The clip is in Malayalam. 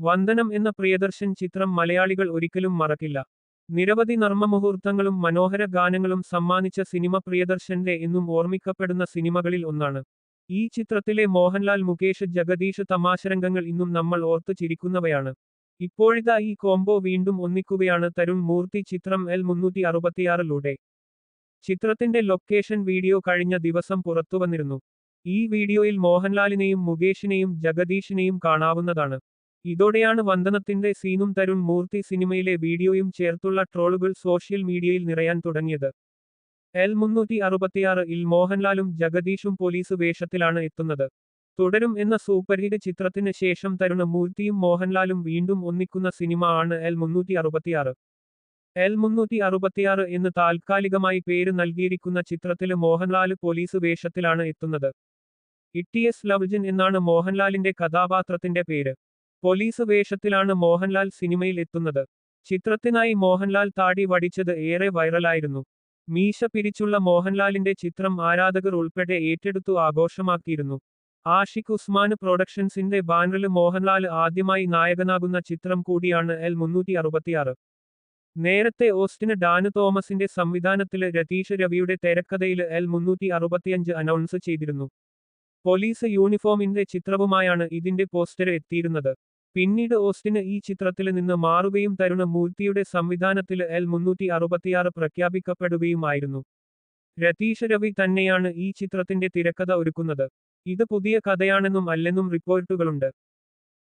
വന്ദനം എന്ന പ്രിയദർശൻ ചിത്രം മലയാളികൾ ഒരിക്കലും മറക്കില്ല. നിരവധി നർമ്മമുഹൂർത്തങ്ങളും മനോഹര ഗാനങ്ങളും സമ്മാനിച്ച സിനിമ പ്രിയദർശന്റെ എന്നും ഓർമ്മിക്കപ്പെടുന്ന സിനിമകളിൽ ഒന്നാണ്. ഈ ചിത്രത്തിലെ മോഹൻലാൽ മുകേഷ് ജഗദീഷ് തമാശരംഗങ്ങൾ ഇന്നും നമ്മൾ ഓർത്തു ചിരിക്കുന്നവയാണ്. ഇപ്പോഴിതാ ഈ കോംബോ വീണ്ടും ഒന്നിക്കുകയാണ് തരുൺ മൂർത്തി ചിത്രം L366ലൂടെ. ചിത്രത്തിന്റെ ലൊക്കേഷൻ വീഡിയോ കഴിഞ്ഞ ദിവസം പുറത്തുവന്നിരുന്നു. ഈ വീഡിയോയിൽ മോഹൻലാലിനെയും മുകേഷിനെയും ജഗദീഷിനെയും കാണാവുന്നതാണ്. ഇതോടെയാണ് വന്ദനത്തിന്റെ സീനും തരുൺ മൂർത്തി സിനിമയിലെ വീഡിയോയും ചേർത്തുള്ള ട്രോളുകൾ സോഷ്യൽ മീഡിയയിൽ നിറയാൻ തുടങ്ങിയത്. L366 മോഹൻലാലും ജഗദീഷും പോലീസ് വേഷത്തിലാണ് എത്തുന്നത്. തുടരും എന്ന സൂപ്പർഹിറ്റ് ചിത്രത്തിന് ശേഷം തരുൺ മൂർത്തിയും മോഹൻലാലും വീണ്ടും ഒന്നിക്കുന്ന സിനിമ ആണ് L366. L366 എന്ന് താൽക്കാലികമായി പേര് നൽകിയിരിക്കുന്ന ചിത്രത്തില് മോഹൻലാല് പോലീസ് വേഷത്തിലാണ് എത്തുന്നത്. ഇടിഎസ് ലവ്ജൻ എന്നാണ് മോഹൻലാലിന്റെ കഥാപാത്രത്തിന്റെ പേര്. പോലീസ് വേഷത്തിലാണ് മോഹൻലാൽ സിനിമയിൽ എത്തുന്നത്. ചിത്രത്തിനായി മോഹൻലാൽ താടി വടിച്ചത് ഏറെ വൈറലായിരുന്നു. മീശ പിരിച്ചുള്ള മോഹൻലാലിന്റെ ചിത്രം ആരാധകർ ഉൾപ്പെടെ ഏറ്റെടുത്തു ആഘോഷമാക്കിയിരുന്നു. ആഷിഖ് ഉസ്മാന് പ്രൊഡക്ഷൻസിന്റെ ബാനറില് മോഹൻലാല് ആദ്യമായി നായകനാകുന്ന ചിത്രം കൂടിയാണ് L366. നേരത്തെ ഓസ്റ്റിന് ഡാന് തോമസിന്റെ സംവിധാനത്തില് രതീഷ് രവിയുടെ തിരക്കഥയില് L365 അനൗൺസ് ചെയ്തിരുന്നു. പോലീസ് യൂണിഫോമിന്റെ ചിത്രവുമായാണ് ഇതിന്റെ പോസ്റ്റര് എത്തിയിരുന്നത്. പിന്നീട് ഓസ്റ്റിന് ഈ ചിത്രത്തില് നിന്ന് മാറുകയും തരുൺ മൂർത്തിയുടെ സംവിധാനത്തില് L366 പ്രഖ്യാപിക്കപ്പെടുകയും ആയിരുന്നു. രതീഷ് രവി തന്നെയാണ് ഈ ചിത്രത്തിന്റെ തിരക്കഥ ഒരുക്കുന്നത്. ഇത് പുതിയ കഥയാണെന്നും അല്ലെന്നും റിപ്പോർട്ടുകളുണ്ട്.